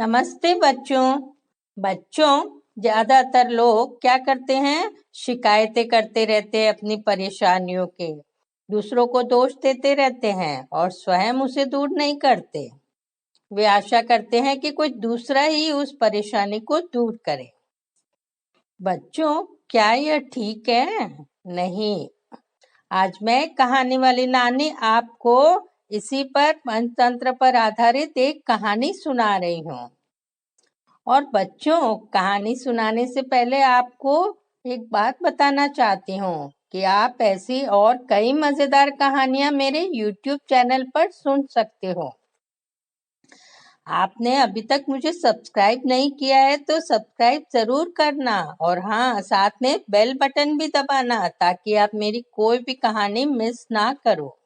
नमस्ते बच्चों। बच्चों, ज्यादातर लोग क्या करते हैं? शिकायतें करते रहते हैं अपनी परेशानियों के, दूसरों को दोष देते रहते हैं और स्वयं उसे दूर नहीं करते। वे आशा करते हैं कि कोई दूसरा ही उस परेशानी को दूर करे। बच्चों, क्या यह ठीक है? नहीं। आज मैं कहानी वाली नानी आपको इसी पर पंचतंत्र पर आधारित एक कहानी सुना रही हूँ। और बच्चों, कहानी सुनाने से पहले आपको एक बात बताना चाहती हूँ कि आप ऐसी और कई मजेदार कहानियां मेरे YouTube चैनल पर सुन सकते हो। आपने अभी तक मुझे सब्सक्राइब नहीं किया है तो सब्सक्राइब जरूर करना और हाँ, साथ में बेल बटन भी दबाना ताकि आप मेरी कोई भी कहानी मिस ना करो।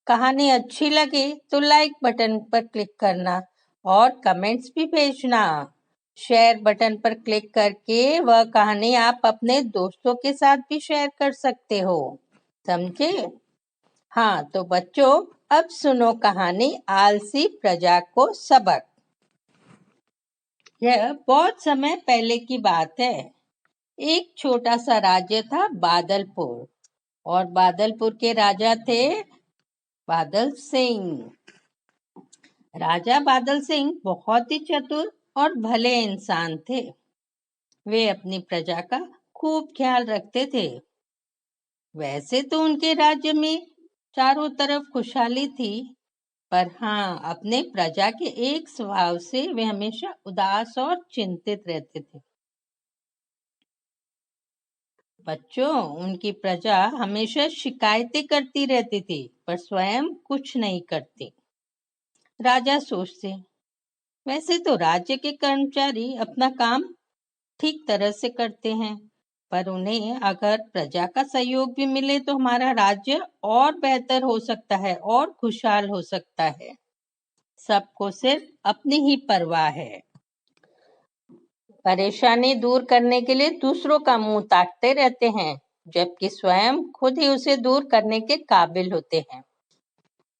कहानी अच्छी लगे तो लाइक बटन पर क्लिक करना और कमेंट्स भी भेजना। शेयर बटन पर क्लिक करके वह कहानी आप अपने दोस्तों के साथ भी शेयर कर सकते हो, समझे? हाँ, तो बच्चों, अब सुनो कहानी आलसी प्रजा को सबक। यह बहुत समय पहले की बात है। एक छोटा सा राज्य था बादलपुर और बादलपुर के राजा थे बादल सिंह। राजा बादल सिंह बहुत ही चतुर और भले इंसान थे। वे अपनी प्रजा का खूब ख्याल रखते थे। वैसे तो उनके राज्य में चारों तरफ खुशहाली थी, पर हाँ, अपने प्रजा के एक स्वभाव से वे हमेशा उदास और चिंतित रहते थे। बच्चों, उनकी प्रजा हमेशा शिकायतें करती रहती थी, पर स्वयं कुछ नहीं करती। राजा सोचते, वैसे तो राज्य के कर्मचारी अपना काम ठीक तरह से करते हैं, पर उन्हें अगर प्रजा का सहयोग भी मिले तो हमारा राज्य और बेहतर हो सकता है और खुशहाल हो सकता है। सबको सिर्फ अपनी ही परवाह है। परेशानी दूर करने के लिए दूसरों का मुंह ताकते रहते हैं, जबकि स्वयं खुद ही उसे दूर करने के काबिल होते हैं।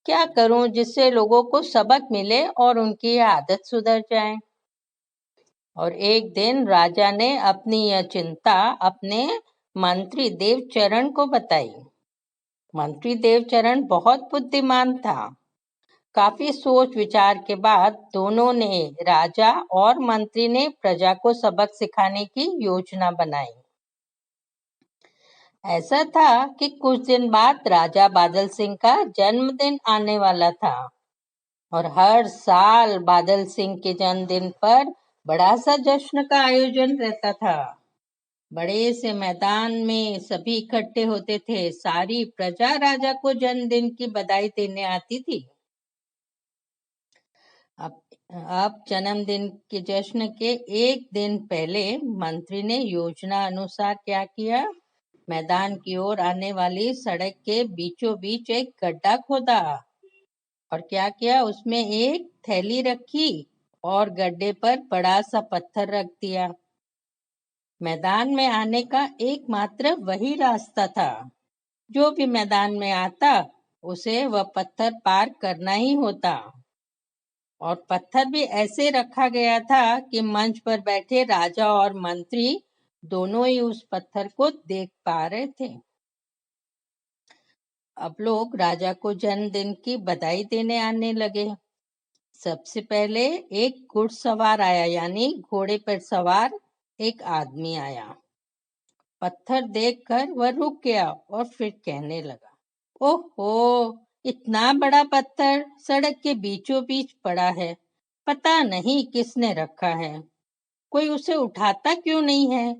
क्या करूं जिससे लोगों को सबक मिले और उनकी आदत सुधर जाए? और एक दिन राजा ने अपनी यह चिंता अपने मंत्री देवचरण को बताई। मंत्री देवचरण बहुत बुद्धिमान था। काफी सोच विचार के बाद दोनों ने, राजा और मंत्री ने, प्रजा को सबक सिखाने की योजना बनाई। ऐसा था कि कुछ दिन बाद राजा बादल सिंह का जन्मदिन आने वाला था और हर साल बादल सिंह के जन्मदिन पर बड़ा सा जश्न का आयोजन रहता था। बड़े से मैदान में सभी इकट्ठे होते थे। सारी प्रजा राजा को जन्मदिन की बधाई देने आती थी। अब जन्मदिन के जश्न के एक दिन पहले मंत्री ने योजना अनुसार क्या किया? मैदान की ओर आने वाली सड़क के बीचों बीच एक गड्ढा खोदा और क्या किया? उसमें एक थैली रखी और गड्ढे पर बड़ा सा पत्थर रख दिया। मैदान में आने का एकमात्र वही रास्ता था। जो भी मैदान में आता उसे वह पत्थर पार करना ही होता। और पत्थर भी ऐसे रखा गया था कि मंच पर बैठे राजा और मंत्री दोनों ही उस पत्थर को देख पा रहे थे। अब लोग राजा को जन्मदिन की बधाई देने आने लगे। सबसे पहले एक घुड़सवार आया, यानी घोड़े पर सवार एक आदमी आया। पत्थर देखकर वह रुक गया और फिर कहने लगा, ओहो, इतना बड़ा पत्थर सड़क के बीचों बीच पड़ा है। पता नहीं किसने रखा है। कोई उसे उठाता क्यों नहीं है?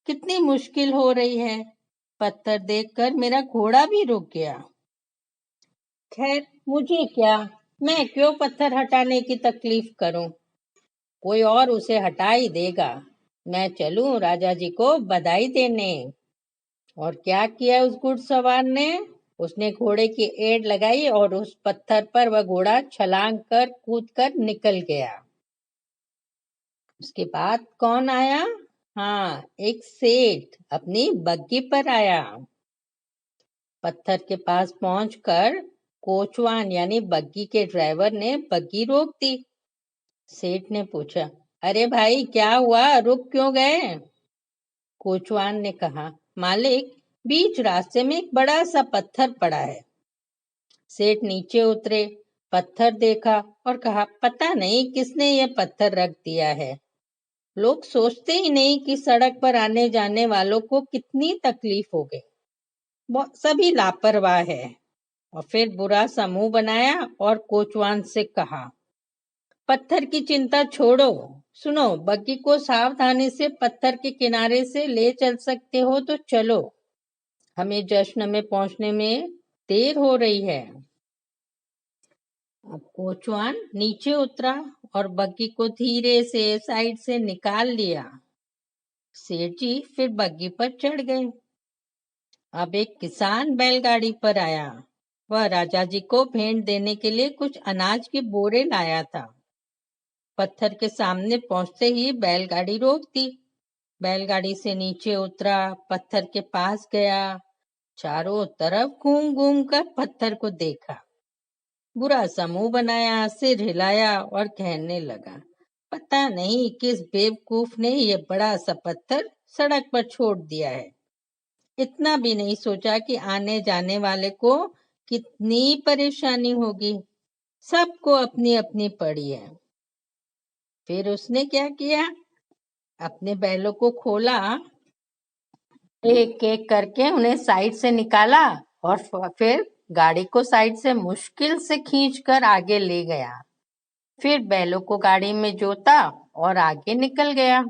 कितनी मुश्किल हो रही है। पत्थर देखकर मेरा घोड़ा भी रुक गया। खैर, मुझे क्या, मैं क्यों पत्थर हटाने की तकलीफ करूं? कोई और उसे हटा ही देगा। मैं चलूं राजा जी को बधाई देने। और क्या किया उस घुड़सवार ने? उसने घोड़े की एड़ लगाई और उस पत्थर पर वह घोड़ा छलांग कर कूद कर निकल गया। उसके बाद कौन आया? हाँ, एक सेठ अपनी बग्गी पर आया। पत्थर के पास पहुंचकर कोचवान यानी बग्गी के ड्राइवर ने बग्गी रोक दी। सेठ ने पूछा, अरे भाई क्या हुआ, रुक क्यों गए? कोचवान ने कहा, मालिक, बीच रास्ते में एक बड़ा सा पत्थर पड़ा है। सेठ नीचे उतरे, पत्थर देखा और कहा, पता नहीं किसने ये पत्थर रख दिया है। लोग सोचते ही नहीं कि सड़क पर आने जाने वालों को कितनी तकलीफ हो गई। सभी लापरवाह है। और फिर बुरा सा मुंह बनाया और कोचवान से कहा, पत्थर की चिंता छोड़ो, सुनो, बग्गी को सावधानी से पत्थर के किनारे से ले चल सकते हो तो चलो, हमें जश्न में पहुंचने में देर हो रही है। अब कोचवान नीचे उतरा और बग्गी को धीरे से साइड से निकाल लिया। सेठ जी फिर बग्गी पर चढ़ गए। अब एक किसान बैलगाड़ी पर आया। वह राजा जी को भेंट देने के लिए कुछ अनाज के बोरे लाया था। पत्थर के सामने पहुंचते ही बैलगाड़ी रोक दी। बैलगाड़ी से नीचे उतरा, पत्थर के पास गया, चारों तरफ घूम घूम कर पत्थर को देखा, बुरा सा मुंह बनाया, सिर हिलाया और कहने लगा, पता नहीं किस बेवकूफ ने ये बड़ा सा पत्थर सड़क पर छोड़ दिया है। इतना भी नहीं सोचा कि आने जाने वाले को कितनी परेशानी होगी। सबको अपनी अपनी पड़ी है। फिर उसने क्या किया, अपने बैलों को खोला, एक एक करके उन्हें साइड से निकाला और फिर गाड़ी को साइड से मुश्किल से खींचकर आगे ले गया। फिर बैलों को गाड़ी में जोता और आगे निकल गया।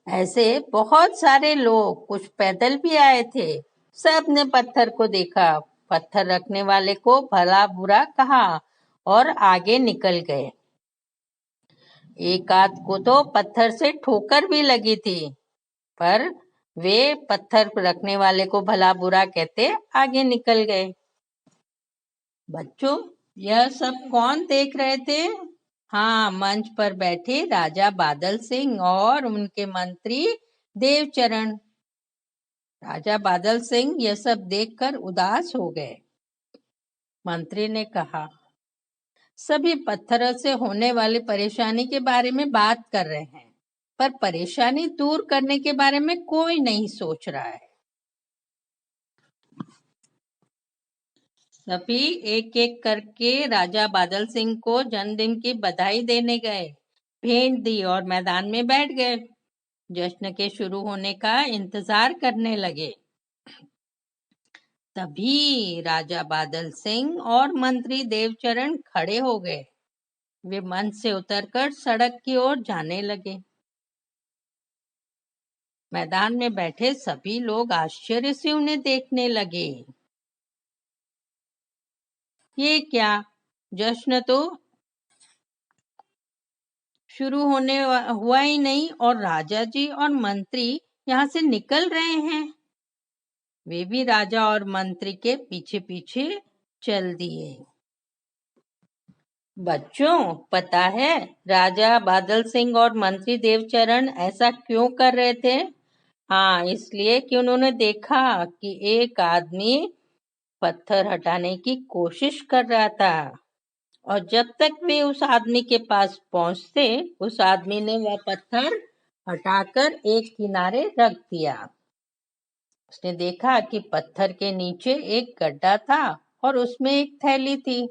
ऐसे बहुत सारे लोग, कुछ पैदल भी आए थे, सब ने पत्थर को देखा, पत्थर रखने वाले को भला बुरा कहा और आगे निकल गए। एक आध को तो पत्थर से ठोकर भी लगी थी, पर वे पत्थर रखने वाले को भला बुरा कहते आगे निकल गए। बच्चों, यह सब कौन देख रहे थे? हाँ, मंच पर बैठे राजा बादल सिंह और उनके मंत्री देवचरण। राजा बादल सिंह यह सब देखकर उदास हो गए। मंत्री ने कहा, सभी पत्थरों से होने वाली परेशानी के बारे में बात कर रहे हैं, पर परेशानी दूर करने के बारे में कोई नहीं सोच रहा है। सभी एक एक करके राजा बादल सिंह को जन्मदिन की बधाई देने गए, भेंट दी और मैदान में बैठ गए। जश्न के शुरू होने का इंतजार करने लगे। तभी राजा बादल सिंह और मंत्री देवचरण खड़े हो गए। वे मंच से उतरकर सड़क की ओर जाने लगे। मैदान में बैठे सभी लोग आश्चर्य से उन्हें देखने लगे। ये क्या, जश्न तो शुरू होने हुआ ही नहीं और राजा जी और मंत्री यहाँ से निकल रहे हैं। वे भी राजा और मंत्री के पीछे पीछे चल दिए। बच्चों, पता है राजा बादल सिंह और मंत्री देवचरण ऐसा क्यों कर रहे थे? हाँ, इसलिए कि उन्होंने देखा कि एक आदमी पत्थर हटाने की कोशिश कर रहा था और जब तक वे उस आदमी के पास पहुंचते, उस आदमी ने वह पत्थर हटाकर एक किनारे रख दिया। उसने देखा कि पत्थर के नीचे एक गड्ढा था और उसमें एक थैली थी।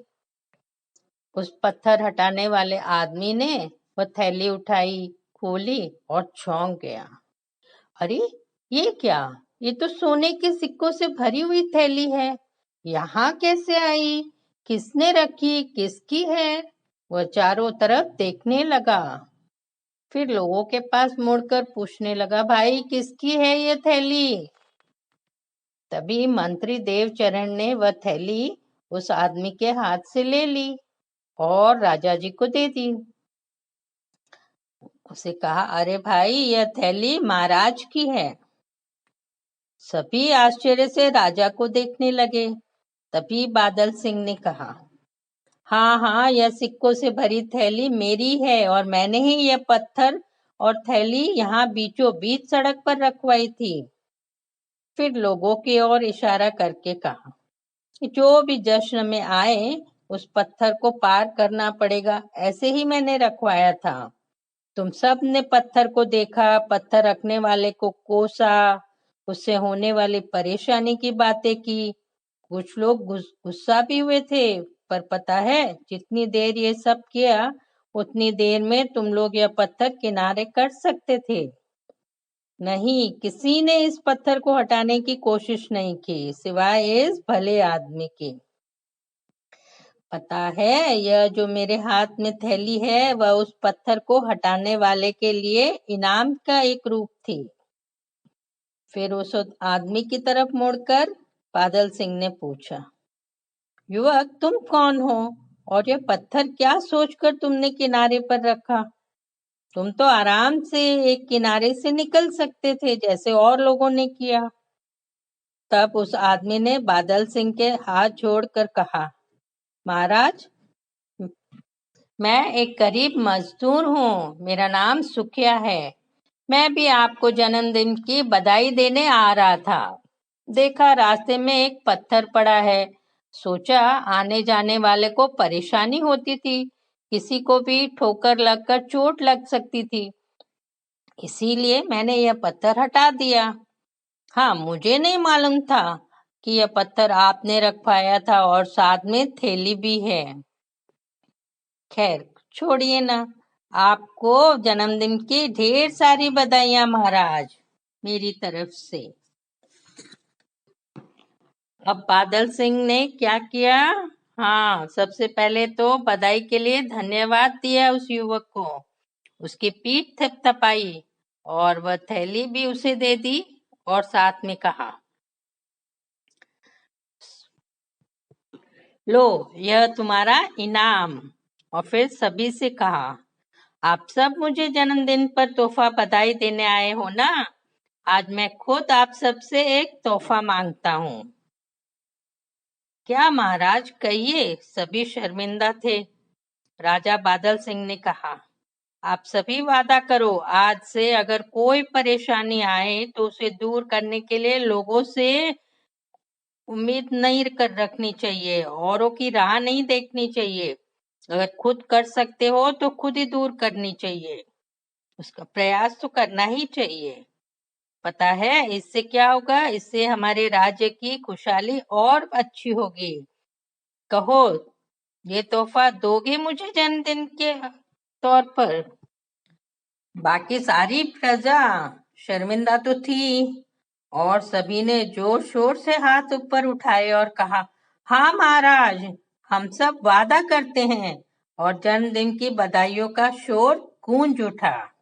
उस पत्थर हटाने वाले आदमी ने वह थैली उठाई, खोली और चौंक गया। अरे, ये क्या? ये तो सोने के सिक्कों से भरी हुई थैली है। यहाँ कैसे आई? किसने रखी? किसकी है? वह चारों तरफ देखने लगा। फिर लोगों के पास मुड़कर पूछने लगा, भाई किसकी है ये थैली? तभी मंत्री देवचरण ने वह थैली उस आदमी के हाथ से ले ली और राजा जी को दे दी। उसे कहा, अरे भाई, यह थैली महाराज की है। सभी आश्चर्य से राजा को देखने लगे। तभी बादल सिंह ने कहा, हाँ हाँ, यह सिक्कों से भरी थैली मेरी है और मैंने ही यह पत्थर और थैली यहाँ बीचों बीच सड़क पर रखवाई थी। फिर लोगों की ओर इशारा करके कहा, जो भी जश्न में आए उस पत्थर को पार करना पड़ेगा, ऐसे ही मैंने रखवाया था। तुम सब ने पत्थर को देखा, पत्थर रखने वाले को कोसा, उससे होने वाली परेशानी की बातें की। कुछ लोग गुस्सा भी हुए थे, पर पता है जितनी देर ये सब किया उतनी देर में तुम लोग यह पत्थर किनारे कर सकते थे। नहीं, किसी ने इस पत्थर को हटाने की कोशिश नहीं की, सिवाय इस भले आदमी के। पता है, यह जो मेरे हाथ में थैली है, वह उस पत्थर को हटाने वाले के लिए इनाम का एक रूप थी। फिर उस आदमी की तरफ मुड़कर बादल सिंह ने पूछा, युवक, तुम कौन हो और यह पत्थर क्या सोचकर तुमने किनारे पर रखा? तुम तो आराम से एक किनारे से निकल सकते थे, जैसे और लोगों ने किया। तब उस आदमी ने बादल सिंह के हाथ जोड़कर कहा, महाराज, मैं एक गरीब मजदूर हूँ, मेरा नाम सुखिया है। मैं भी आपको जन्मदिन की बधाई देने आ रहा था। देखा रास्ते में एक पत्थर पड़ा है, सोचा आने जाने वाले को परेशानी होती थी, किसी को भी ठोकर लगकर चोट लग सकती थी, इसीलिए मैंने यह पत्थर हटा दिया। हाँ, मुझे नहीं मालूम था कि यह पत्थर आपने रखवाया था और साथ में थैली भी है। खैर, छोड़िए ना, आपको जन्मदिन की ढेर सारी बधाइयां महाराज, मेरी तरफ से। अब बादल सिंह ने क्या किया? हाँ, सबसे पहले तो बधाई के लिए धन्यवाद दिया उस युवक को, उसकी पीठ थपथपाई और वह थैली भी उसे दे दी और साथ में कहा, लो, यह तुम्हारा इनाम। और फिर सभी से कहा, आप सब मुझे जन्मदिन पर तोहफा बधाई देने आए हो ना? आज मैं खुद आप सबसे एक तोहफा मांगता हूँ। क्या महाराज, कहिए, सभी शर्मिंदा थे। राजा बादल सिंह ने कहा, आप सभी वादा करो, आज से अगर कोई परेशानी आए तो उसे दूर करने के लिए लोगों से उम्मीद नहीं कर रखनी चाहिए, औरों की राह नहीं देखनी चाहिए। अगर खुद कर सकते हो तो खुद ही दूर करनी चाहिए, उसका प्रयास तो करना ही चाहिए। पता है इससे क्या होगा? इससे हमारे राज्य की खुशहाली और अच्छी होगी। कहो, ये तोहफा दोगे मुझे जन्मदिन के तौर पर? बाकी सारी प्रजा शर्मिंदा तो थी और सभी ने जोर शोर से हाथ ऊपर उठाए और कहा, हाँ महाराज, हम सब वादा करते हैं। और जन्मदिन की बधाइयों का शोर गूंज उठा।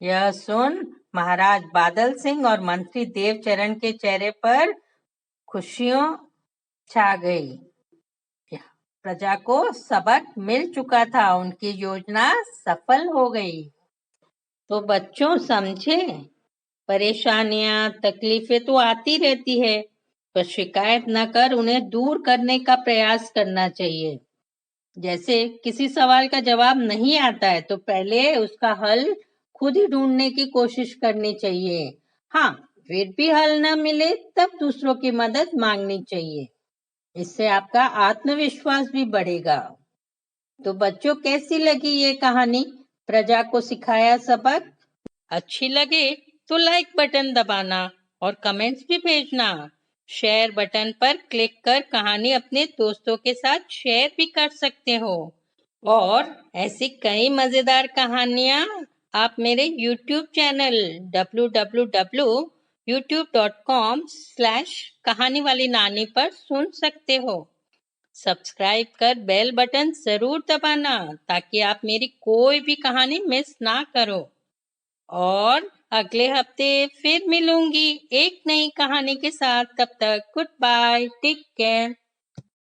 यह सुन महाराज बादल सिंह और मंत्री देवचरण के चेहरे पर खुशियों छा गई। प्रजा को सबक मिल चुका था, उनकी योजना सफल हो गई। तो बच्चों, समझे, परेशानियां तकलीफें तो आती रहती है, पर शिकायत न कर उन्हें दूर करने का प्रयास करना चाहिए। जैसे किसी सवाल का जवाब नहीं आता है तो पहले उसका हल खुद ही ढूंढने की कोशिश करनी चाहिए। हाँ, फिर भी हल न मिले तब दूसरों की मदद मांगनी चाहिए, इससे आपका आत्मविश्वास भी बढ़ेगा। तो बच्चों, कैसी लगी ये कहानी? प्रजा को सिखाया सबक। अच्छी लगे तो लाइक बटन दबाना और कमेंट्स भी भेजना। शेयर बटन पर क्लिक कर कहानी अपने दोस्तों के साथ शेयर भी कर सकते हो। और ऐसी कई मजेदार कहानियां आप मेरे YouTube चैनल www.youtube.com/कहानी वाली नानी पर सुन सकते हो। सब्सक्राइब कर बेल बटन जरूर दबाना ताकि आप मेरी कोई भी कहानी मिस ना करो। और अगले हफ्ते फिर मिलूंगी एक नई कहानी के साथ। तब तक गुड बाय, टेक केयर।